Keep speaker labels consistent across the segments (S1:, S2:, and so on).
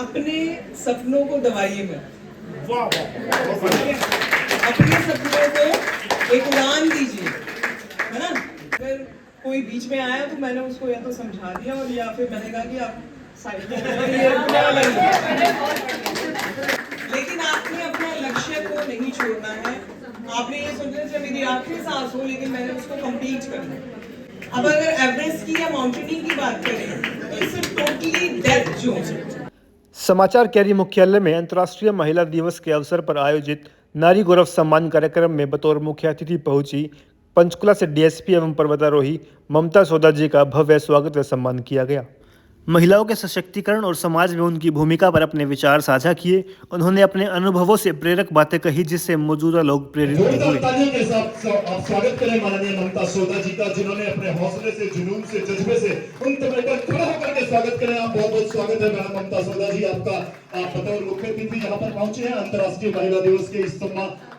S1: अपने सपनों को दबाइए मत।
S2: वाह वाह,
S1: अपने सपनों को एक उड़ान दीजिए, है ना। अगर कोई बीच में आया तो मैंने उसको या तो समझा दिया और या फिर मैंने कहा कि आप साइड में लेकिन आपने अपना लक्ष्य को नहीं छोड़ना है। आपने ये सोचना चाहिए मेरी आखिरी सांस हो लेकिन मैंने उसको कंप्लीट करना है। अब अगर एवरेस्ट की या माउंटेनिंग की बात करें तो इट्स टोटली डेथ जोन।
S3: समाचार कैरी मुख्यालय में अंतर्राष्ट्रीय महिला दिवस के अवसर पर आयोजित नारी गौरव सम्मान कार्यक्रम में बतौर मुख्य अतिथि पहुंची पंचकुला से डीएसपी एवं पर्वतारोही ममता सोदा जी का भव्य स्वागत व सम्मान किया गया। महिलाओं के सशक्तिकरण और समाज में उनकी भूमिका पर अपने विचार साझा किए। उन्होंने अपने अनुभवों से प्रेरक बातें कही जिससे मौजूदा लोग प्रेरित हुए।
S2: तालियों के साथ आप स्वागत करें माननीय ममता सोदा जी का, जिन्होंने अपने हौसले से, जुनून से, जज्बे से उन तक खड़ा होकर के स्वागत करें। आप बहुत बहुत स्वागत है मैडम ममता सोदा जी आपका। आप बतौर मुख्य अतिथि यहाँ पर पहुंचे हैं अंतर्राष्ट्रीय महिला दिवस के इस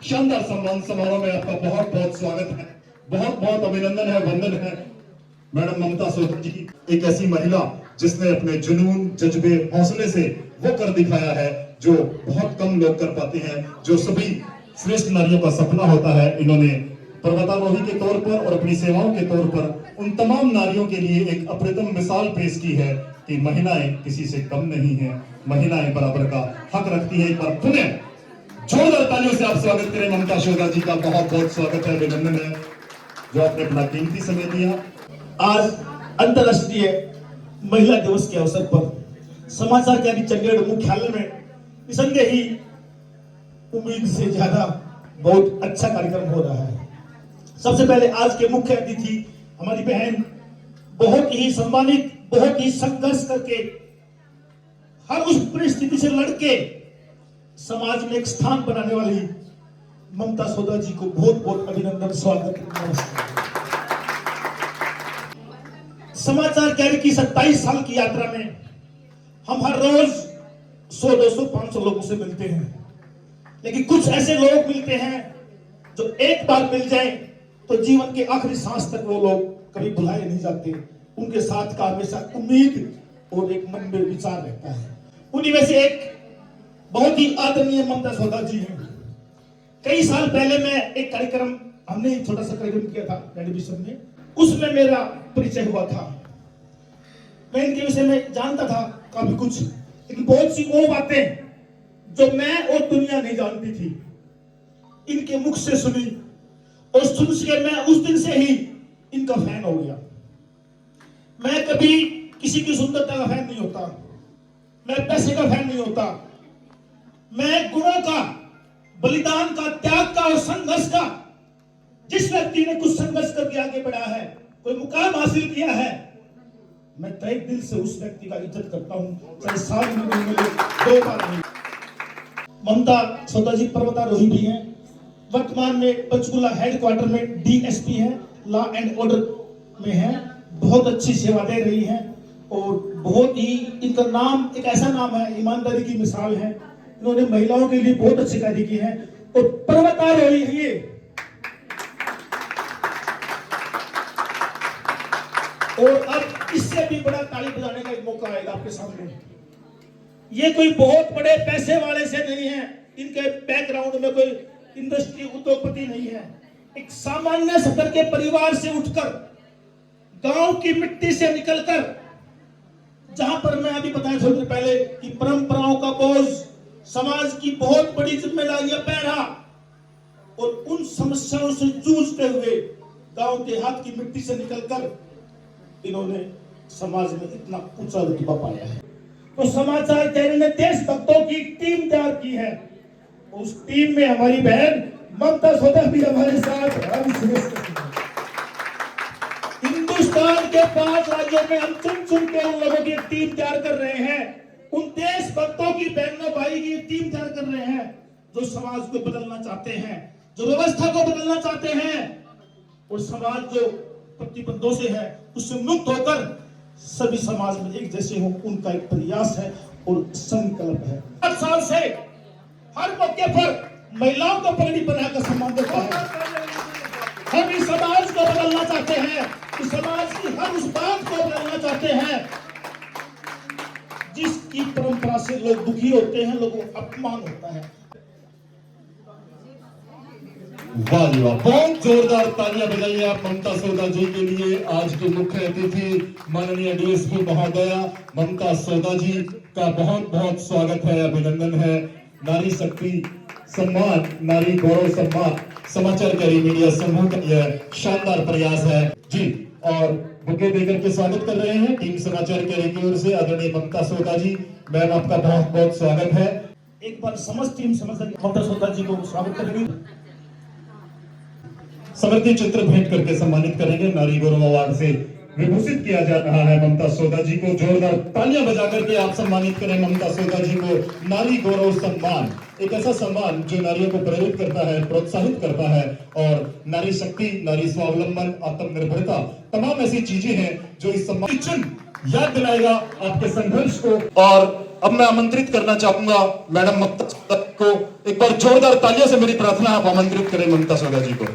S2: शानदार सम्मान समारोह में। आपका बहुत बहुत स्वागत है, बहुत बहुत अभिनंदन है, वंदन है। मैडम ममता सोदा जी एक ऐसी महिला जिसने अपने जुनून, जज्बे, हौसले से वो कर दिखाया है जो बहुत कम लोग कर पाते हैं, जो सभी श्रेष्ठ नारियों का सपना होता है। इन्होंने पर्वतारोही के तौर पर और अपनी सेवाओं के तौर पर उन तमाम नारियों के लिए एक अप्रतिम मिसाल पेश की है कि महिलाएं किसी से कम नहीं है, महिलाएं बराबर का हक रखती है। एक बार पुनः जोरदार तालियों से आप स्वागत करें ममता सोदा जी का। बहुत बहुत स्वागत है, अभिनंदन है जो आपने अपना कीमती समय दिया।
S4: आज अंतर्राष्ट्रीय महिला दिवस के अवसर पर समाचार कैरी चंडीगढ़ मुख्यालय में निसंदेह ही उम्मीद से ज्यादा बहुत अच्छा कार्यक्रम हो रहा है। सबसे पहले आज के मुख्य अतिथि हमारी बहन, बहुत ही सम्मानित, बहुत ही संघर्ष करके हर उस परिस्थिति से लड़के समाज में एक स्थान बनाने वाली ममता सोदा जी को बहुत बहुत अभिनंदन, स्वागत, नमस्कार। समाचार कैरी की 27 साल की यात्रा में हम हर रोज 100, 200, 500 लोगों से मिलते हैं, लेकिन कुछ ऐसे लोग मिलते हैं जो एक बार मिल जाए तो जीवन के आखिरी सांस तक वो लोग कभी भुलाए नहीं जाते। उनके साथ का हमेशा उम्मीद और एक मन में विचार रहता है। उन्हीं में से एक बहुत ही आदरणीय ममता सोदा जी हैं। कई साल पहले मैं एक कार्यक्रम, हमने छोटा सा कार्यक्रम किया था टेलीविजन में, उसमें मेरा परिचय हुआ था। मैं इनके विषय में जानता था काफी कुछ, लेकिन बहुत सी वो बातें जो मैं और दुनिया नहीं जानती थी इनके मुख से सुनी, और सुन के मैं उस दिन से ही इनका फैन हो गया। मैं कभी किसी की सुंदरता का फैन नहीं होता, मैं पैसे का फैन नहीं होता, मैं गुणों का, बलिदान का, त्याग का और संघर्ष का। जिस व्यक्ति ने कुछ संघर्ष करके आगे बढ़ा है, कोई मुकाम हासिल किया है, मैं तहे दिल से उस व्यक्ति का इज्जत करता हूं, चाहे साल में मिले, 2 बार नहीं। ममता सोदा जी पर्वतारोही भी हैं, वर्तमान में पंचकुला हेडक्वार्टर में डीएसपी हैं, लॉ एंड ऑर्डर में हैं, बहुत अच्छी सेवा दे रही हैं और बहुत ही इनका नाम एक ऐसा नाम है, ईमानदारी की मिसाल है। इन्होंने महिलाओं के लिए बहुत अच्छे कार्य किए हैं और पर्वतारोही है ये। और अब इससे भी बड़ा ताली बजाने का एक मौका आएगा आपके सामने। ये कोई बहुत बड़े पैसे वाले से नहीं है, इनके बैकग्राउंड में कोई इंडस्ट्री उद्योगपति नहीं है। एक सामान्य स्तर के परिवार से उठकर, गांव की मिट्टी से निकलकर, जहां पर मैं अभी बताया थोड़ी देर पहले कि परंपराओं का बोझ, समाज की बहुत बड़ी जिम्मेदारियां पैरा, और उन समस्याओं से जूझते हुए गांव देहात की मिट्टी से निकलकर इन्होंने समाज में इतना ऊंचा रुतबा पाया है। तो समाचार कैरी ने देशभक्तों की टीम तैयार की है। उस टीम में हमारी बहन ममता सोदा भी हमारे साथ हिंदुस्तान के 5 राज्यों में हम चुन के उन लोगों की टीम तैयार कर रहे हैं। उन देशभक्तों की, बहनों भाई की टीम तैयार कर रहे हैं जो समाज को बदलना चाहते हैं, जो व्यवस्था को बदलना चाहते हैं, और समाज जो प्रतिबंधों से है उससे मुक्त होकर सभी समाज में एक जैसे हो, उनका एक प्रयास है और संकल्प है। 8 साल से हर मौके पर महिलाओं को पगड़ी बनाकर सम्मान देता है। हम इस समाज को बदलना चाहते हैं, इस समाज की हर उस बात को बदलना चाहते हैं जिस की परंपरा से लोग दुखी होते हैं, लोगों को अपमान होता है।
S2: वाह जी वाह, बहुत जोरदार तालियां बजाइए आप ममता सौदा जी के लिए। आज के मुख्य अतिथि माननीय डीएसपी महोदया ममता सौदा जी का बहुत बहुत स्वागत है, अभिनंदन है। नारी शक्ति सम्मान, नारी गौरव सम्मान समाचार कैरी मीडिया समूह का यह शानदार प्रयास है जी। और बुके देकर के स्वागत कर रहे हैं टीम समाचार कैरी की ओर से आदरणीय ममता सौदा जी। मैम आपका बहुत बहुत स्वागत है।
S4: एक बार समस्त टीम ममता सौदा जी को स्वागत करेंगे।
S2: समृद्धि चित्र भेंट करके सम्मानित करेंगे। नारी गौरव अवार्ड से विभूषित किया जा रहा है ममता सौदा जी को। जोरदार तालियां बजा करके आप सम्मानित करें ममता सौदा जी को। नारी गौरव सम्मान एक ऐसा सम्मान जो नारियों को प्रेरित करता है, प्रोत्साहित करता है और नारी शक्ति, नारी स्वावलंबन, आत्मनिर्भरता तमाम ऐसी चीजें हैं जो इस सम्मान चिन्ह याद दिलाएगा आपके संघर्ष को। और अब मैं आमंत्रित करना चाहूंगा मैडम ममता सौदा को। एक बार जोरदार तालियों से मेरी प्रार्थना आप आमंत्रित करें ममता सौदा जी को।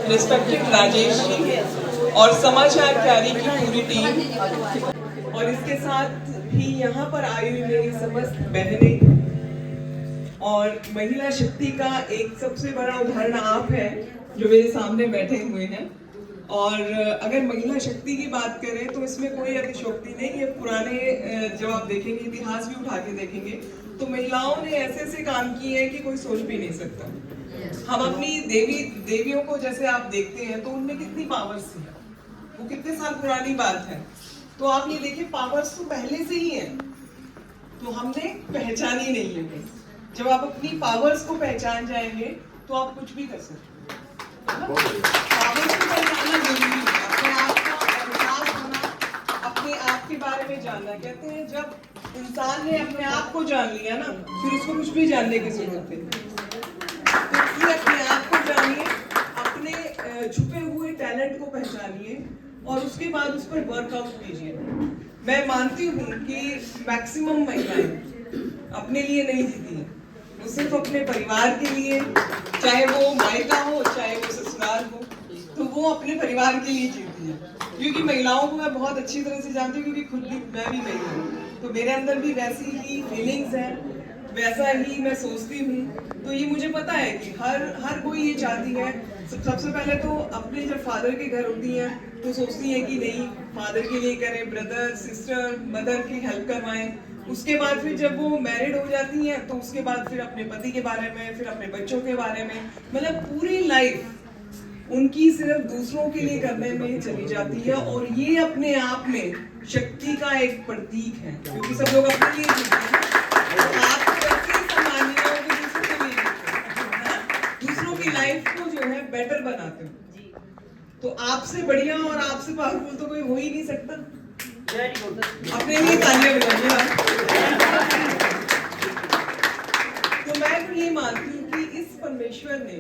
S1: रिस्पेक्टेड राजेश जी और समाचार कैरी की पूरी टीम और इसके साथ भी यहाँ पर आई हुई मेरी समस्त बहनें और महिला शक्ति का एक सबसे बड़ा उदाहरण आप हैं जो मेरे सामने बैठे हुए हैं। और अगर महिला शक्ति की बात करें तो इसमें कोई अतिशयोक्ति नहीं है। पुराने जब आप देखेंगे, इतिहास भी उठा के देखेंगे तो महिलाओं ने ऐसे ऐसे काम किए हैं कि कोई सोच भी नहीं सकता। हम अपनी देवियों को जैसे आप देखते हैं तो उनमें कितनी पावर्स थी, वो कितने साल पुरानी बात है। तो आप ये देखिए पावर्स तो पहले से ही है, तो हमने पहचानी नहीं है। जब आप अपनी पावर्स को पहचान जाएंगे तो आप कुछ भी कर सकते हैं। पावर्स को पहचानना जरूरी है, अपने आप का एहसास होना, अपने आप के बारे में जानना। कहते हैं जब इंसान ने अपने आप को जान लिया ना, फिर उसको कुछ भी जानने की जरूरत है। तो इसलिए अपने आप को जानिए, अपने छुपे हुए टैलेंट को पहचानिए और उसके बाद उस पर वर्कआउट कीजिए। मैं मानती हूँ कि मैक्सिमम महिलाएं अपने लिए नहीं जीती हैं, वो सिर्फ अपने परिवार के लिए, चाहे वो मायका हो चाहे वो ससुराल हो, तो वो अपने परिवार के लिए जीती है। क्योंकि महिलाओं को मैं बहुत अच्छी तरह से जानती हूँ, क्योंकि खुद भी मैं भी महिला हूँ, तो मेरे अंदर भी वैसी ही फीलिंग्स हैं, वैसा ही मैं सोचती हूँ। तो ये मुझे पता है कि हर कोई ये चाहती है। सबसे पहले तो अपने जब फादर के घर होती हैं तो सोचती है कि नहीं फादर के लिए करें, ब्रदर सिस्टर मदर की हेल्प करवाएं। उसके बाद फिर जब वो मैरिड हो जाती हैं तो उसके बाद फिर अपने पति के बारे में, फिर अपने बच्चों के बारे में, मतलब पूरी लाइफ उनकी सिर्फ दूसरों के लिए करने में चली जाती है। और ये अपने आप में शक्ति का एक प्रतीक है, क्योंकि सब लोग अपने लिए जीते हैं। आप कैसे सम्मानित हो कि दूसरों के लिए जीते हैं, दूसरों की लाइफ को जो है बेटर बनाते हो। तो आपसे बढ़िया और आपसे पावरफुल तो कोई हो ही नहीं सकता। अपने लिए तालियां बजाइए। तो मैं तो ये मानती हूँ कि इस परमेश्वर ने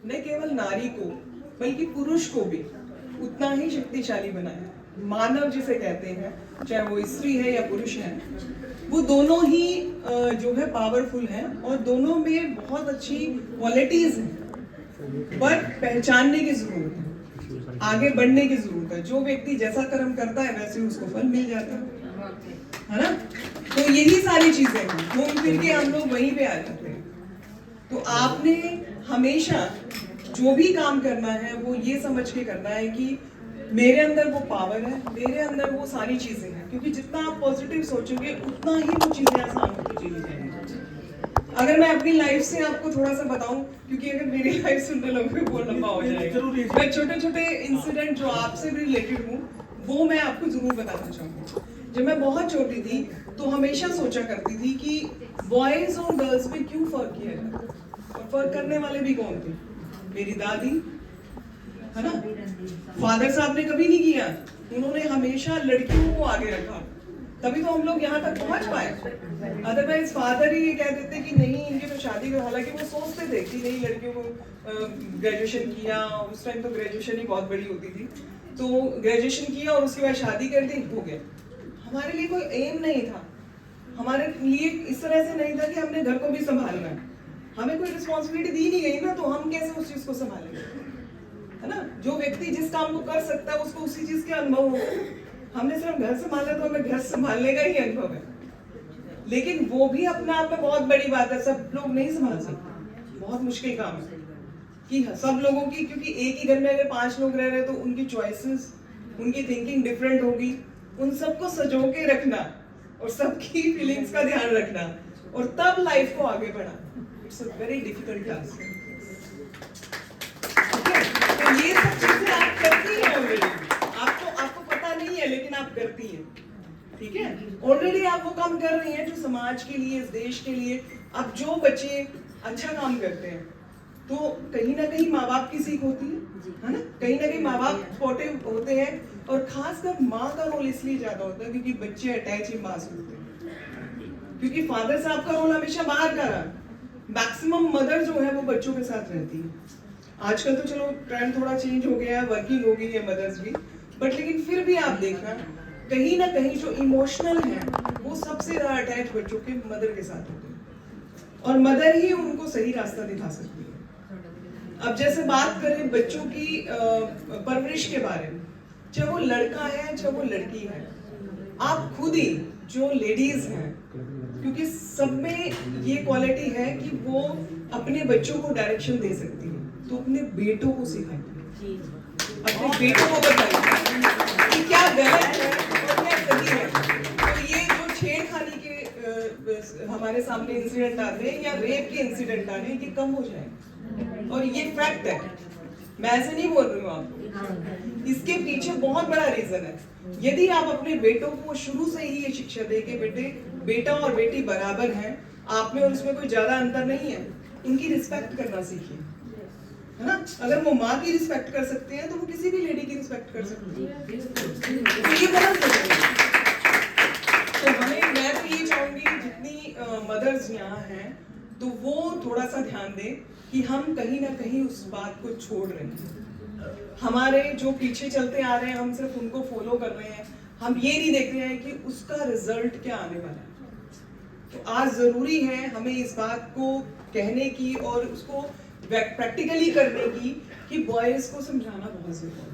S1: न केवल नारी को बल्कि पुरुष को भी उतना ही शक्तिशाली बनाया। मानव जिसे कहते हैं, चाहे वो स्त्री है या पुरुष है, वो दोनों ही जो है पावरफुल हैं और दोनों में बहुत अच्छी क्वालिटीज हैं, बट पहचानने की जरूरत है, आगे बढ़ने की जरूरत है। जो व्यक्ति जैसा कर्म करता है वैसे उसको फल मिल जाता है ना। तो यही सारी चीजें हैं, घूम फिर के हम लोग वहीं पे आ जाते हैं। तो आपने हमेशा जो भी काम करना है वो ये समझ के करना है कि मेरे अंदर वो पावर है, मेरे अंदर वो सारी चीजें हैं। क्योंकि जितना आप पॉजिटिव सोचोगे उतना ही वो चीजें आसान होती चली जाएंगी। अगर मैं अपनी लाइफ से आपको थोड़ा सा बताऊं, क्योंकि अगर मेरी लाइफ सुनने लगोगे बहुत लंबा हो जाएगा, मैं छोटे छोटे इंसिडेंट जो आपसे भी रिलेटेड हूँ वो मैं आपको जरूर बताना चाहूंगी। जब मैं बहुत छोटी थी तो हमेशा सोचा करती थी कि बॉयज और गर्ल्स में क्यों फर्क किया जाता है, और फर्क करने वाले भी कौन थे? मेरी दादी है ना। फादर साहब ने कभी नहीं किया, उन्होंने हमेशा लड़कियों को आगे रखा, तभी तो हम लोग यहाँ तक पहुंच पाए। अदरवाइज फादर ही ये कह देते कि नहीं इनकी तो शादी को, हालांकि वो सोचते थे कि नहीं लड़कियों को ग्रेजुएशन किया, उस टाइम तो ग्रेजुएशन ही बहुत बड़ी होती थी, तो ग्रेजुएशन किया और उसके बाद शादी कर दी, हो गया। हमारे लिए कोई एम नहीं था, हमारे लिए इस तरह से नहीं था कि हमने घर को भी संभालना है, हमें कोई रिस्पॉन्सिबिलिटी दी नहीं गई ना, तो हम कैसे उस चीज को संभालेंगे, है ना। जो व्यक्ति जिस काम को कर सकता है उसको उसी चीज के अनुभव हो। हमने सिर्फ घर संभाला तो हमें घर संभालने का ही अनुभव है, लेकिन वो भी अपने आप में बहुत बड़ी बात है। सब लोग नहीं संभाल सकते, बहुत मुश्किल काम है कि सब लोगों की, क्योंकि एक ही घर में अगर 5 लोग रह रहे हैं तो उनकी चॉइसेस, उनकी थिंकिंग डिफरेंट होगी। उन सबको संजो के रखना और सबकी फीलिंग्स का ध्यान रखना और तब लाइफ को आगे बढ़ाना, it's a very difficult task. तो ये सब चीजें आप करती हैं ऑलरेडी, आपको पता नहीं है लेकिन आप करती हैं, ठीक है। ऑलरेडी आप वो काम कर रही हैं जो समाज के लिए, इस देश के लिए। अब जो बच्चे अच्छा काम करते हैं तो कहीं ना कहीं माँ बाप की सीख होती है ना, कहीं ना कहीं माँ बाप सपोर्टिव होते हैं, और खासकर माँ का रोल इसलिए ज्यादा होता है क्योंकि बच्चे अटैच ही माँ से होते हैं, क्योंकि फादर साहब का रोल हमेशा बाहर का रहा। मैक्सिमम मदर जो है वो बच्चों के साथ रहती है। आजकल तो चलो ट्रेंड थोड़ा चेंज हो गया है, वर्किंग हो गई है मदर्स भी, बट लेकिन फिर भी आप देखना कहीं ना कहीं जो इमोशनल है वो सबसे ज्यादा अटैच बच्चों के मदर के साथ होते हैं, और मदर ही उनको सही रास्ता दिखा सकती है। अब जैसे बात करें बच्चों की परवरिश के बारे में, चाहे वो लड़का है चाहे वो लड़की है, आप खुद ही जो लेडीज हैं, क्योंकि सब में ये क्वालिटी है कि वो अपने बच्चों को डायरेक्शन दे सकती है, तो अपने बेटों को सिखाइए, अपने बेटों को बताइए कि क्या गलत है और क्या सही है। तो ये जो छेड़खानी के हमारे सामने इंसिडेंट आते हैं या रेप के इंसिडेंट आ रहे हैं, ये कम हो जाए, और ये फैक्ट है, मैं ऐसे नहीं बोल रही हूँ आपको। इसके पीछे बहुत बड़ा रीजन है। यदि आप अपने बेटों को शुरू से ही ये शिक्षा दे के बेटा और बेटी बराबर हैं, आप में और उसमें कोई ज्यादा अंतर नहीं है, उनकी रिस्पेक्ट करना सीखिए, है ना। अगर वो माँ की रिस्पेक्ट कर सकते हैं तो वो किसी भी लेडी की रिस्पेक्ट कर सकते हैं, तो ये बहुत जरूरी है। तो मैं तो ये चाहूंगी जितनी मदर्स यहाँ हैं तो वो थोड़ा सा ध्यान दें कि हम कहीं ना कहीं उस बात को छोड़ रहे हैं। हमारे जो पीछे चलते आ रहे हैं हम सिर्फ उनको फॉलो कर रहे हैं, हम ये नहीं देख रहे हैं कि उसका रिजल्ट क्या आने वाला है। तो आज जरूरी है हमें इस बात को कहने की और उसको प्रैक्टिकली करने की कि बॉयज को समझाना बहुत जरूरी है,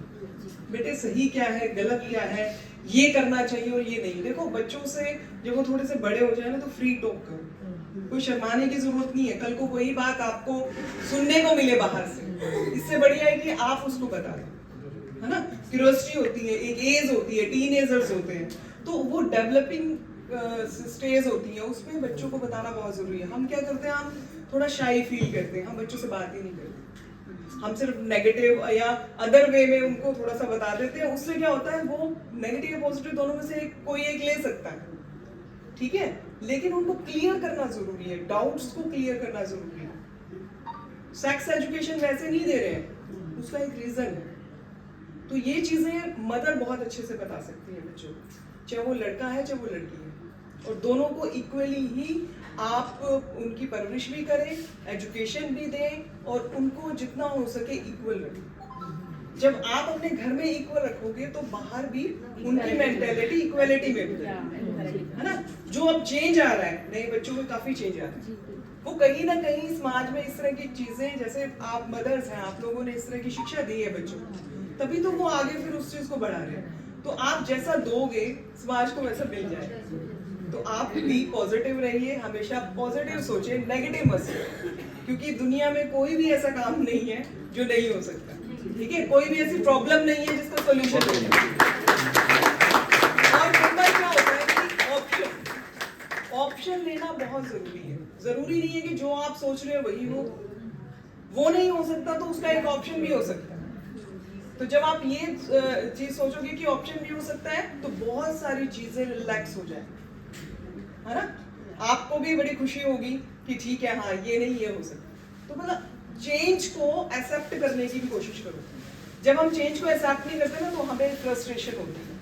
S1: बेटे सही क्या है गलत क्या है, ये करना चाहिए और ये नहीं। देखो बच्चों से जब वो थोड़े से बड़े हो जाए ना तो फ्री टॉक करो, कोई शर्माने की जरूरत नहीं है। कल को कोई बात आपको सुनने को मिले बाहर से, इससे बढ़िया है कि आप उसको बता दें, है ना। क्यूरियोसिटी होती है, एक एज होती है, टीनेजर्स होते हैं, तो वो डेवलपिंग स्टेज होती है, उसमें बच्चों को बताना बहुत जरूरी है। हम क्या करते हैं, हम थोड़ा शाई फील करते हैं, हम बच्चों से बात ही नहीं करते, हम सिर्फ नेगेटिव या अदर वे में उनको थोड़ा सा बता देते हैं। उससे क्या होता है, वो नेगेटिव पॉजिटिव दोनों में से कोई एक ले सकता है, ठीक है, लेकिन उनको क्लियर करना जरूरी है, डाउट्स को क्लियर करना जरूरी है। सेक्स एजुकेशन वैसे नहीं दे रहे हैं, उसका एक रीजन है। तो ये चीजें मदर बहुत अच्छे से बता सकती है बच्चों को, चाहे वो लड़का है चाहे वो लड़की है, और दोनों को इक्वली ही आप उनकी परवरिश भी करें, एजुकेशन भी दें और उनको जितना हो सके इक्वल रखें। जब आप अपने घर में इक्वल रखोगे तो बाहर भी उनकी मेंटेलिटी इक्वलिटी में भी, है ना। जो अब चेंज आ रहा है, नए बच्चों में काफी चेंज आ रहा है, वो कहीं ना कहीं समाज में इस तरह की चीजें, जैसे आप मदर्स हैं, आप लोगों ने इस तरह की शिक्षा दी है बच्चों को, तभी तो वो आगे फिर उस चीज को बढ़ा रहे हैं। तो आप जैसा दोगे समाज को वैसा मिल जाएगा। तो आप भी पॉजिटिव रहिए, हमेशा पॉजिटिव सोचिए, नेगेटिव मत सोचिए, क्योंकि दुनिया में कोई भी ऐसा काम नहीं है जो नहीं हो सकता, ठीक है। कोई भी ऐसी प्रॉब्लम नहीं है जिसका सॉल्यूशन नहीं है। और नंबर क्या होता है कि ऑप्शन लेना बहुत जरूरी है। जरूरी नहीं है कि जो आप सोच रहे हो वही हो, वो नहीं हो सकता तो उसका एक ऑप्शन भी हो सकता है। तो जब आप ये चीज सोचोगे कि ऑप्शन भी हो सकता है तो बहुत सारी चीजें रिलैक्स हो जाए, है ना। आपको भी बड़ी खुशी होगी कि ठीक है, हाँ ये नहीं ये हो सकता। तो मतलब चेंज को एक्सेप्ट करने की भी कोशिश करो। जब हम चेंज को एक्सेप्ट नहीं करते ना तो हमें फ्रस्ट्रेशन होती है।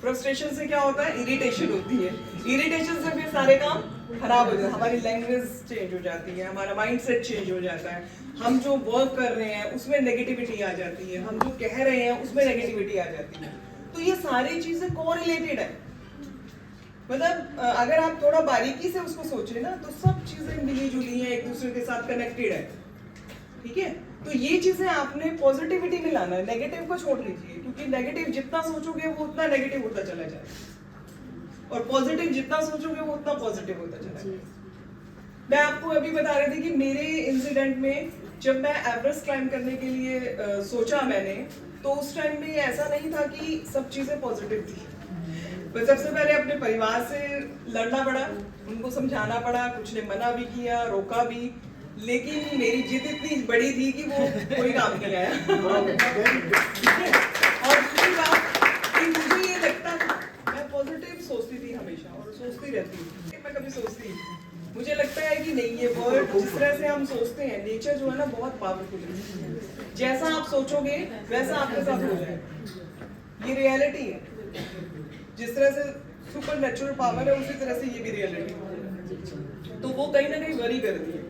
S1: फ्रस्ट्रेशन से क्या होता है, इरिटेशन होती है। इरिटेशन से फिर सारे काम खराब हो जाते हैं, हमारी लैंग्वेज चेंज हो जाती है, हमारा माइंडसेट चेंज हो जाता है, हम जो वर्क कर रहे हैं उसमें नेगेटिविटी आ जाती है, हम जो कह रहे हैं उसमें नेगेटिविटी आ जाती है। तो ये सारी चीजें कोरिलेटेड है। मतलब अगर आप थोड़ा बारीकी से उसको सोचें ना तो सब चीजें मिली जुली हैं, एक दूसरे के साथ कनेक्टेड है, ठीक है। तो ये चीजें आपने पॉजिटिविटी में लाना है, नेगेटिव को छोड़ दीजिए। क्योंकि नेगेटिव जितना सोचोगे वो उतना नेगेटिव होता चला जाएगा और पॉजिटिव जितना सोचोगे वो उतना पॉजिटिव होता चला जाएगा। मैं आपको अभी बता रही थी कि मेरे इंसिडेंट में जब मैं एवरेस्ट क्लाइम करने के लिए सोचा मैंने, तो उस टाइम में ऐसा नहीं था कि सब चीजें पॉजिटिव थी। तो सबसे पहले अपने परिवार से लड़ना पड़ा, उनको समझाना पड़ा, कुछ ने मना भी किया, रोका भी, लेकिन मेरी जिद इतनी बड़ी थी कि वो कोई काम नहीं आया। और दूसरी बात कि मुझे ये लगता था, मैं पॉजिटिव सोचती थी हमेशा और सोचती रहती हूँ, मैं कभी सोचती मुझे लगता है कि नहीं, ये वर्ल्ड जिस तरह से हम सोचते हैं, नेचर जो है ना बहुत पावरफुल है। जैसा आप सोचोगे वैसा आपके साथ हो जाएगा, ये रियलिटी है। जिस तरह से सुपर नेचुरल पावर है उसी तरह से ये भी रियलिटी है, तो वो कहीं ना कहीं वरी करती है।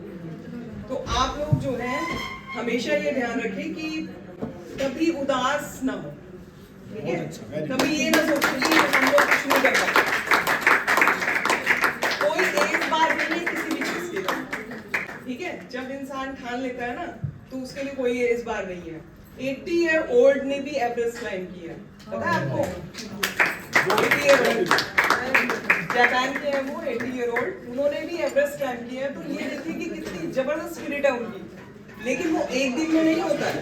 S1: तो आप लोग जो हैं हमेशा ये ध्यान रखें कि कभी उदास ना हो, ठीक है? कभी ये ना सोचें कि हम लोग कुछ नहीं कर पाते। कोई एक बार नहीं है किसी भी चीज के लिए, ठीक है? जब इंसान ठान लेता है ना तो उसके लिए कोई इस बार नहीं है। 80 ईयर ओल्ड ने भी एवरेस्ट क्लाइम किया, पता है आपको? 80 ईयर ओल्ड जापान के हैं वो, 80 ईयर ओल्ड, उन्होंने भी एवरेस्ट क्लाइम किया है। तो ये देखिए कि कितनी जबरदस्त स्पिरिट है उनकी। लेकिन वो एक दिन में नहीं होता है,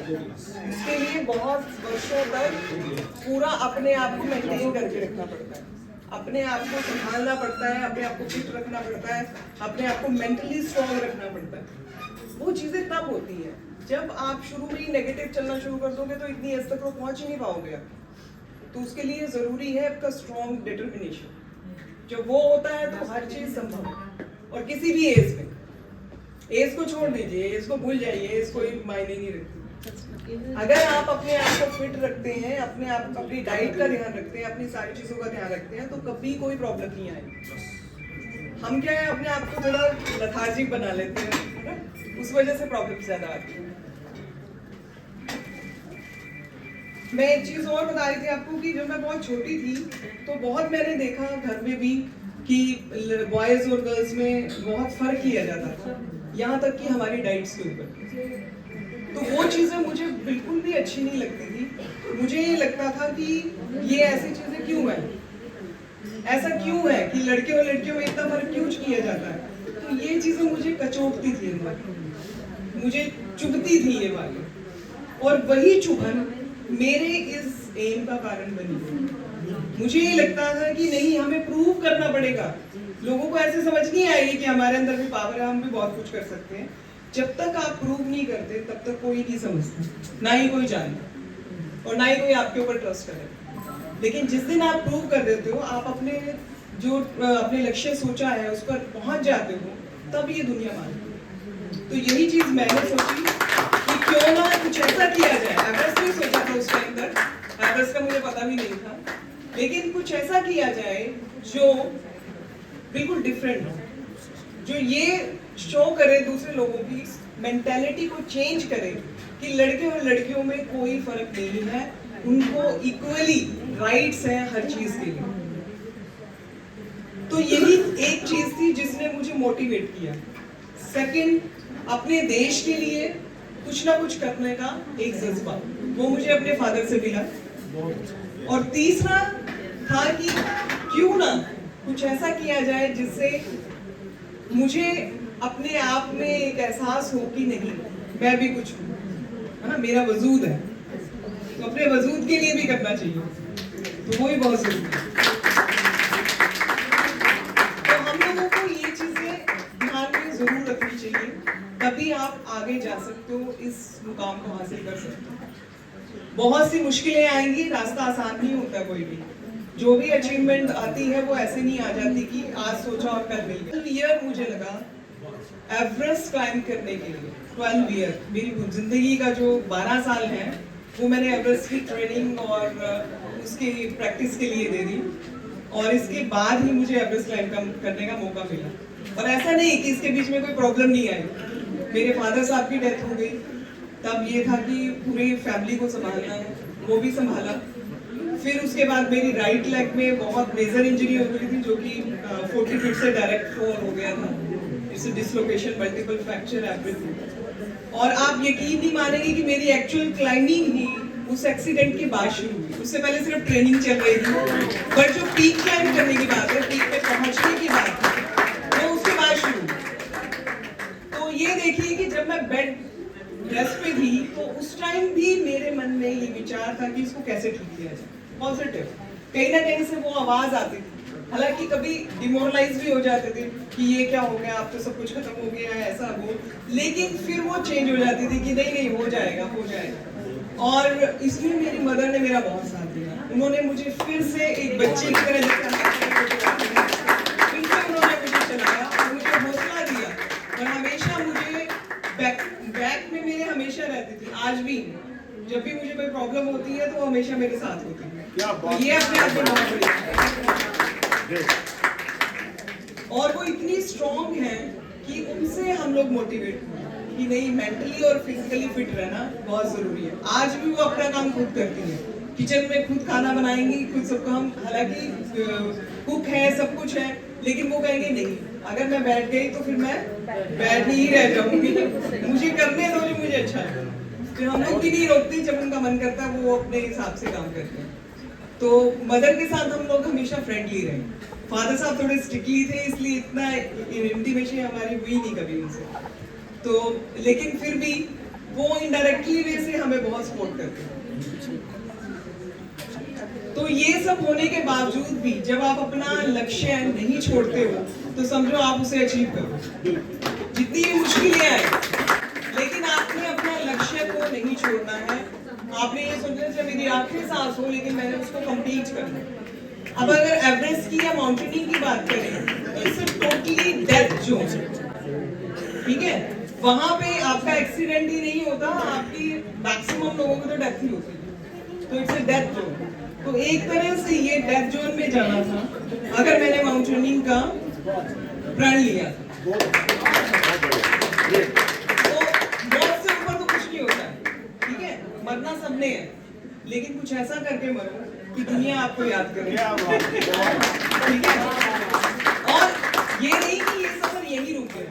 S1: इसके लिए बहुत वर्षों तक पूरा अपने आप को मेंटेन करके रखना पड़ता है, अपने आप को संभालना पड़ता है, अपने आप को फिट रखना पड़ता है, अपने आप को मेंटली स्ट्रॉन्ग रखना पड़ता है। वो चीजें तब होती है जब आप शुरू में ही नेगेटिव चलना शुरू कर दोगे तो इतनी एज तक पहुंच ही नहीं पाओगे आप। तो उसके लिए जरूरी है आपका स्ट्रॉन्ग डिटर्मिनेशन। जब वो होता है तो हर चीज संभव है, और किसी भी एज में। एज को छोड़ दीजिए, एज को भूल जाइए, एज कोई मायने नहीं रखती। अगर आप अपने आप को फिट रखते हैं, अपने आप अपनी डाइट का ध्यान रखते हैं, अपनी सारी चीजों का ध्यान रखते हैं, तो कभी कोई प्रॉब्लम नहीं आएगी। हम क्या है, अपने आप को थोड़ा लेथार्जिक बना लेते हैं, है ना? उस वजह से प्रॉब्लम ज्यादा आती है। मैं एक चीज और बता रही थी आपको कि जब मैं बहुत छोटी थी तो बहुत मैंने देखा घर में भी कि बॉयज और गर्ल्स में बहुत फर्क किया जाता था, यहाँ तक कि हमारी डाइट्स के ऊपर। तो वो चीजें मुझे बिल्कुल भी अच्छी नहीं लगती थी। मुझे ये लगता था कि ये ऐसी चीजें क्यों है, ऐसा क्यों है कि लड़के और लड़कियों में इतना फर्क क्यों किया जाता है। तो ये चीजें मुझे कचोटती थी, मुझे चुभती थी ये वाली, और वही चुभन मेरे इस एम का कारण बनी। मुझे ये लगता था कि नहीं, हमें प्रूव करना पड़ेगा। लोगों को ऐसे समझ नहीं आएगी कि हमारे अंदर भी पावर है, हम भी बहुत कुछ कर सकते हैं। जब तक आप प्रूव नहीं करते तब तक कोई नहीं समझता, ना ही कोई जानता और ना ही कोई आपके ऊपर ट्रस्ट करेगा। लेकिन जिस दिन आप प्रूव कर देते हो, आप अपने जो अपने लक्ष्य सोचा है उस पर पहुंच जाते हो, तब ये दुनिया मानती है। तो यही चीज मैंने सोची कि क्यों ना कुछ ऐसा किया जाए। एवरेस्ट नहीं सोचा था उस टाइम तक, एवरेस्ट का मुझे पता भी नहीं था, लेकिन कुछ ऐसा किया जाए जो बिल्कुल डिफरेंट हो, जो ये शो करे दूसरे लोगों की मेंटालिटी को चेंज करे कि लड़के और लड़कियों में कोई फर्क नहीं है, उनको इक्वली राइट्स हैं हर चीज के लिए। तो यही एक चीज थी जिसने मुझे मोटिवेट किया। सेकंड, अपने देश के लिए कुछ ना कुछ करने का एक जज्बा, वो मुझे अपने फादर से मिला। और तीसरा था कि क्यों ना कुछ ऐसा किया जाए जिससे मुझे अपने आप में एक एहसास हो कि नहीं, मैं भी कुछ हूँ, है ना, मेरा वजूद है। तो अपने वजूद के लिए भी करना चाहिए, तो वो भी बहुत जरूरी है। तो हम लोगों को ये चीजें ध्यान में जरूर रखनी चाहिए, तभी आप आगे जा सकते हो, इस मुकाम को हासिल कर सकते हो। बहुत सी मुश्किलें आएंगी, रास्ता आसान नहीं होता कोई भी। जो भी अचीवमेंट आती है वो ऐसे नहीं आ जाती कि आज सोचा और कल मिल गया। 12 ईयर मुझे लगा एवरेस्ट क्लाइम करने के लिए। 12 ईयर मेरी जिंदगी का जो 12 साल है वो मैंने एवरेस्ट की ट्रेनिंग और उसकी प्रैक्टिस के लिए दे दी, और इसके बाद ही मुझे एवरेस्ट क्लाइम करने का मौका मिला। और ऐसा नहीं कि इसके बीच में कोई प्रॉब्लम नहीं आई। मेरे फादर साहब की डेथ हो गई, तब ये था कि पूरी फैमिली को संभालना है, वो भी संभाला। फिर उसके बाद मेरी राइट लेग में बहुत मेजर इंजरी हो गई थी, जो कि 40 फीट से डायरेक्ट फॉल हो गया था। It's dislocation, multiple fracture, everything. और आप यकीन नहीं मानेंगे कि मेरी एक्चुअल क्लाइंबिंग ही उस एक्सीडेंट के बाद शुरू हुई। उससे पहले सिर्फ ट्रेनिंग चल रही थी, बट जो पीक क्लाइंब करने की बात है, पीक पे पहुंचने की बात है, वो उसके बाद शुरू। तो ये देखिए कि जब मैं बेड रेस्ट पे थी तो उस टाइम भी मेरे मन में ये विचार था कि इसको कैसे ठीक किया जाए, पॉजिटिव। कहीं ना कहीं से वो आवाज आती थी, हालांकि कभी डिमोरलाइज भी हो जाते थे कि ये क्या हो गया, अब तो सब कुछ खत्म हो गया है, ऐसा वो, लेकिन फिर वो चेंज हो जाती थी कि नहीं नहीं, हो जाएगा हो जाएगा। और इसलिए मेरी मदर ने मेरा बहुत साथ दिया, उन्होंने मुझे फिर से एक बच्चे की तरह फिर से उन्होंने मुझे चलाया और मुझे हौसला दिया, और हमेशा मुझे बैक में मेरे हमेशा रहती थी। आज भी जब भी मुझे कोई प्रॉब्लम होती है तो वो हमेशा मेरे साथ होती है। तो ये अपने आप में बहुत बड़ी, और वो इतनी स्ट्रॉन्ग है कि उनसे हम लोग मोटिवेट हुए कि नहीं, मेंटली और फिजिकली फिट रहना बहुत जरूरी है। आज भी वो अपना काम खुद करती है, किचन में खुद खाना बनाएंगी, खुद सबको हम, हालांकि कुक है, सब कुछ है, लेकिन वो कहेंगे नहीं, अगर मैं बैठ गई तो फिर मैं बैठ ही रह जाऊंगी, मुझे करने दो जो मुझे अच्छा है। फिर हम लोग भी नहीं रोकते, जब उनका मन करता है वो अपने हिसाब से काम करते हैं। तो मदर के साथ हम लोग हमेशा फ्रेंडली रहे। फादर साहब थोड़े स्ट्रिक्टली थे, इसलिए इतना इंटीमेशन हमारी हुई नहीं कभी उनसे, तो लेकिन फिर भी वो इनडायरेक्टली वे से हमें बहुत सपोर्ट करते हैं। तो ये सब होने के बावजूद भी जब आप अपना लक्ष्य नहीं छोड़ते हो तो समझो आप उसे अचीव करो, जितनी भी मुश्किलें आए, लेकिन आपने अपना लक्ष्य को नहीं छोड़ना है। आपने ये सोचना चाहिए मेरी आखिरी सांस हो, लेकिन मैंने उसको कंप्लीट करना। अब अगर एवरेस्ट की या माउंटेनिंग की बात करें तो इट्स टोटली डेथ जोन, ठीक है, वहां पे आपका एक्सीडेंट ही नहीं होता, आपकी मैक्सिमम लोगों को तो डेथ ही होती है, तो इट्स अ डेथ जोन। तो एक तरह से ये डेथ जोन में जाना था अगर मैंने माउंटेनिंग का प्रण लिया। तो मौत से ऊपर तो कुछ नहीं होता है, ठीक है, मरना सबने है, लेकिन कुछ ऐसा करके मरो कि दुनिया आपको याद करे, ठीक है। और ये नहीं कि ये सफर यही रुक गया,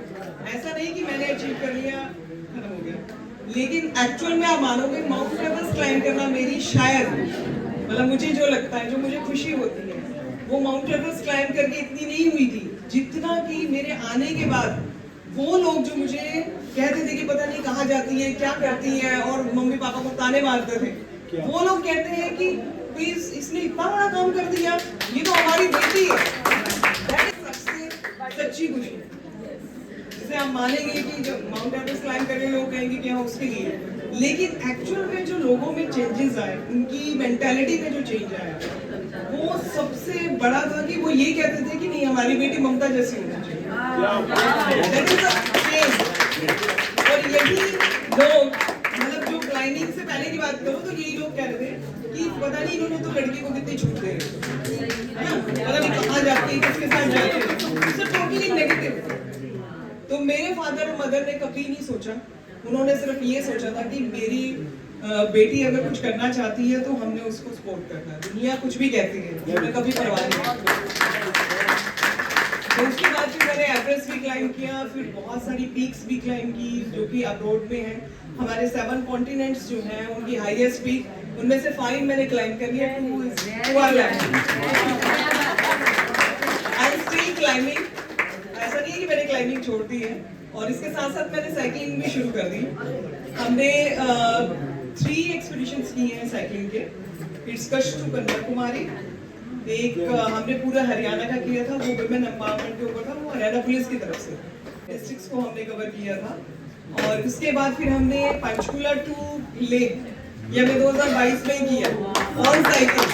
S1: ऐसा नहीं कि मैंने अचीव कर लिया खत्म हो गया, लेकिन एक्चुअल में आप मानोगे माउंट एवरेस्ट क्लाइंब करना मेरी शायद, मतलब मुझे जो लगता है, जो मुझे खुशी होती है, वो माउंट एवरेस्ट क्लाइंब करके इतनी नहीं हुई थी जितना कि मेरे आने के बाद वो लोग जो मुझे कहते थे कि पता नहीं कहाँ जाती है, क्या करती है, और मम्मी पापा को ताने मारते थे, वो लोग कहते हैं कि प्लीज इसने इतना बड़ा काम कर दिया, ये तो हमारी बेटी है। सबसे सच्ची खुशी, जैसे आप मानेंगे कि जो माउंट एवरेस्ट क्लाइंब कर रहे लोग कहेंगे कि हाँ उसके लिए, लेकिन एक्चुअल में जो लोगों में चेंजेस आए, उनकी मेंटालिटी में जो चेंज आया, वो सबसे बड़ा था कि वो ये कहते थे कि नहीं हमारी बेटी ममता जैसी होनी चाहिए। और यही लोग, मतलब जो क्लाइंबिंग से पहले की बात करो तो यही लोग कह रहे थे कि पता नहीं इन्होंने तो लड़की को कितनी छूट दे रही है, पता नहीं कहाँ जाती है, किसके साथ जाती है, टोटली नेगेटिव। तो मेरे फादर और मदर ने कभी नहीं सोचा, उन्होंने सिर्फ ये सोचा था कि मेरी बेटी अगर कुछ करना चाहती है तो हमने उसको सपोर्ट करना है, दुनिया कुछ भी कहती है, हमने कभी परवाह नहीं। तो उसके बाद फिर मैंने एवरेस्ट भी क्लाइंब किया, फिर बहुत सारी पीक्स भी क्लाइंब की जो कि अब्रॉड में हैं। हमारे 7 कॉन्टिनेंट्स जो हैं उनकी हाईएस्ट पीक, उनमें से 5 मैंने क्लाइंब कर लिया, 2 are left. I am still climbing, ऐसा नहीं है कि मैंने क्लाइंबिंग छोड़ दी है, और इसके साथ साथ मैंने साइकिलिंग भी शुरू कर दी। हमने 3 एक्सपीडिशंस की हैं साइकिलिंग के, इट्स कच्छ टू कन्याकुमारी, एक हमने पूरा हरियाणा का किया था, वो वुमेन एम्पावरमेंट के ऊपर था, वो हरियाणा पुलिस की तरफ से डिस्ट्रिक्ट्स को हमने कवर किया था। और उसके बाद फिर हमने पंचकुला टू लेक, ये हमने 2022 में किया ऑन साइकिल।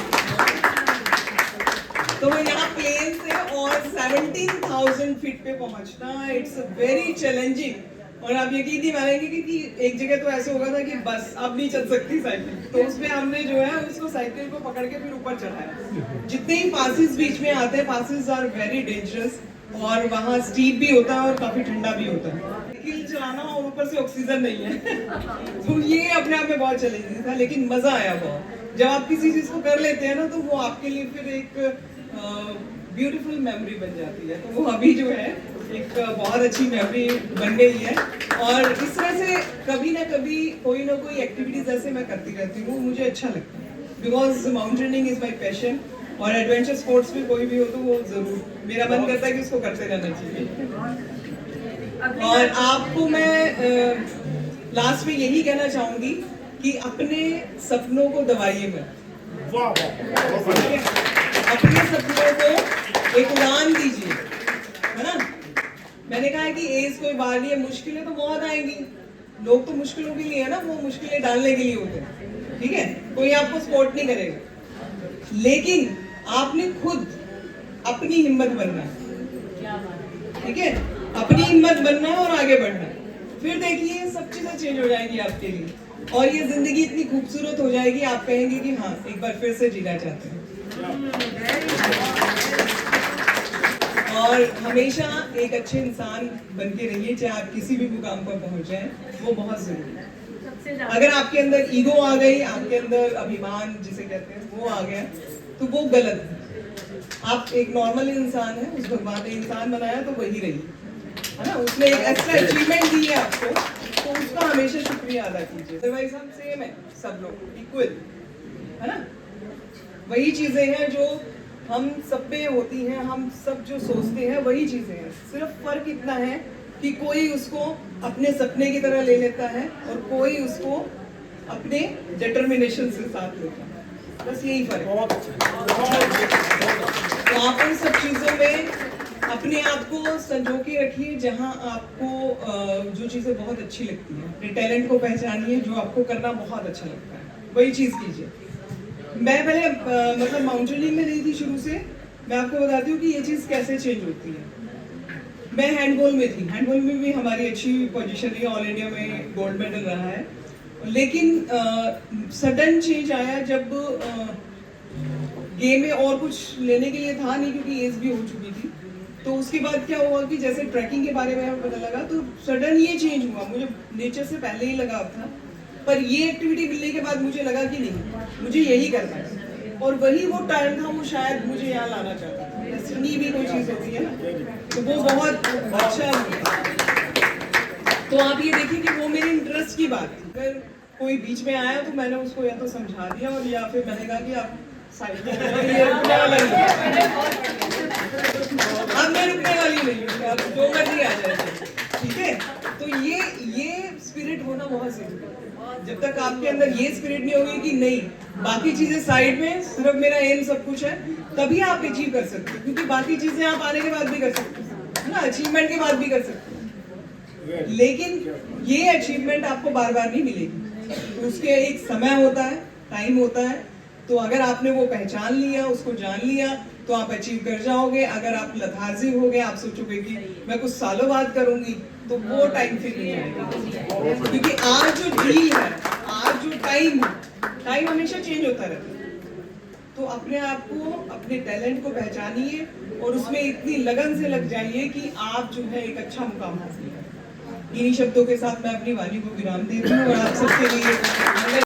S1: तो यहाँ प्लेन से और 17,000 फीट पे पहुंचना, इट्स वेरी चैलेंजिंग। और आप यकीन नहीं मानेंगे कि एक जगह तो ऐसे होगा था कि बस अब नहीं चल सकती साइकिल, तो उसमें हमने जो है उसको साइकिल को पकड़ के फिर ऊपर चढ़ाया। जितने ही पासेस बीच में आते हैं, पासेस आर वेरी डेंजरस, और वहाँ स्टीप भी होता है और काफी ठंडा भी होता है, साइकिल चलाना और ऊपर से ऑक्सीजन नहीं है तो ये अपने आप में बहुत चैलेंजिंग था, लेकिन मजा आया बहुत। जब आप किसी चीज को कर लेते हैं ना, तो वो आपके लिए फिर एक ब्यूटीफुल मेमोरी बन जाती है। तो वो अभी जो है एक बहुत अच्छी मेमोरी बन गई है, और इस तरह से कभी ना कभी कोई ना कोई एक्टिविटीज ऐसे मैं करती रहती हूँ, मुझे अच्छा लगता है। Because mountaineering is my passion और एडवेंचर स्पोर्ट्स में कोई भी हो तो वो जरूर मेरा मन करता है कि उसको करते रहना चाहिए। और आपको मैं लास्ट में यही कहना चाहूंगी कि अपने सपनों को दबाइए मत। अपने सपनों को एक उड़ान दीजिए, है ना। मैंने कहा है कि एज कोई बार नहीं है, मुश्किलें तो बहुत आएंगी, लोग तो मुश्किलों के लिए है ना, वो मुश्किलें डालने के लिए होते हैं, ठीक है। कोई आपको सपोर्ट नहीं करेगा, लेकिन आपने खुद अपनी हिम्मत बनना है, ठीक है। अपनी हिम्मत बनना है और आगे बढ़ना है, फिर देखिए सब चीजें चेंज हो जाएंगी आपके लिए और ये जिंदगी इतनी खूबसूरत हो जाएगी, आप कहेंगे कि हाँ एक बार फिर से जीना चाहते हैं। और हमेशा एक अच्छे इंसान बन के रहिए, चाहे आप किसी भी मुकाम पर पहुंच जाएं, वो बहुत जरूरी है। अगर आपके अंदर ईगो आ गई, आपके अंदर अभिमान जिसे कहते हैं वो आ गया, तो वो गलत है। आप एक नॉर्मल इंसान है, उस भगवान ने इंसान बनाया तो वही रही, है ना। उसने एक एक्स्ट्रा अचीवमेंट दी है आपको, तो उसका हमेशा शुक्रिया अदा कीजिए। अदरवाइज हम सेम है, सब लोग इक्वल, है ना। वही चीजें हैं जो हम सब में होती हैं, हम सब जो सोचते हैं वही चीजें हैं, सिर्फ फर्क इतना है कि कोई उसको अपने सपने की तरह ले लेता है और कोई उसको अपने डिटर्मिनेशन से साथ लेता है, बस यही फर्क है। तो आप उन सब चीजों में अपने आप को संजो के रखिए, जहां आपको जो चीजें बहुत अच्छी लगती हैं, अपने टैलेंट को पहचानिए, जो आपको करना बहुत अच्छा लगता है वही चीज कीजिए। मैं पहले मतलब माउंटेनिंग में नहीं थी शुरू से, मैं आपको बताती हूँ कि ये चीज कैसे चेंज होती है। मैं हैंडबॉल में थी, हैंडबॉल में भी हमारी अच्छी पोजीशन रही, ऑल इंडिया में गोल्ड मेडल रहा है, लेकिन सडन चेंज आया जब गेम में और कुछ लेने के लिए था नहीं, क्योंकि एज भी हो चुकी थी। तो उसके बाद क्या हुआ कि जैसे ट्रैकिंग के बारे में पता लगा, तो सडन ये चेंज हुआ। मुझे नेचर से पहले ही लगाव था, पर ये एक्टिविटी मिलने के बाद मुझे लगा कि नहीं, मुझे यही करना है, और वही वो टाइम था, वो शायद मुझे यहाँ लाना चाहता था। डेस्टिनी भी कोई चीज होती है ना, तो वो बहुत अच्छा होता। तो आप ये देखिए कि वो मेरे इंटरेस्ट की बात थी। अगर कोई बीच में आया तो मैंने उसको या तो समझा दिया, और या फिर मैंने कहा कि आप साइड में ये रुकने वाला नहीं है, अब मैं रुकने वाली नहीं हूँ, आप जो मर्जी आ जाए, ठीक है। तो ये स्पिरिट होना बहुत जरूरी है। जब तक आपके अंदर ये स्पिरिट नहीं होगी कि नहीं बाकी चीजें साइड में, सिर्फ मेरा एम सब कुछ है, तभी आप अचीव कर सकते हो, क्योंकि बाकी चीजें आप आने के बाद भी कर सकते हो ना, अचीवमेंट के बाद भी कर सकते हो, लेकिन ये अचीवमेंट आपको बार बार नहीं मिलेगी। तो उसके एक समय होता है, टाइम होता है, तो अगर आपने वो पहचान लिया, उसको जान लिया, तो आप अचीव कर जाओगे। अगर आप लथार्जिक हो गए, आप सोचोगे कि मैं कुछ सालों बाद करूंगी, तो वो टाइम फिर नहीं आएगा, क्योंकि आज जो डील है, आज जो टाइम है, टाइम हमेशा चेंज होता रहता है। तो अपने आप को, अपने टैलेंट को पहचानिए और उसमें इतनी लगन से लग जाइए कि आप जो है एक अच्छा मुकाम हासिल करें। इन्हीं शब्दों के साथ मैं अपनी वाणी को विराम देती हूँ और आप सबके लिए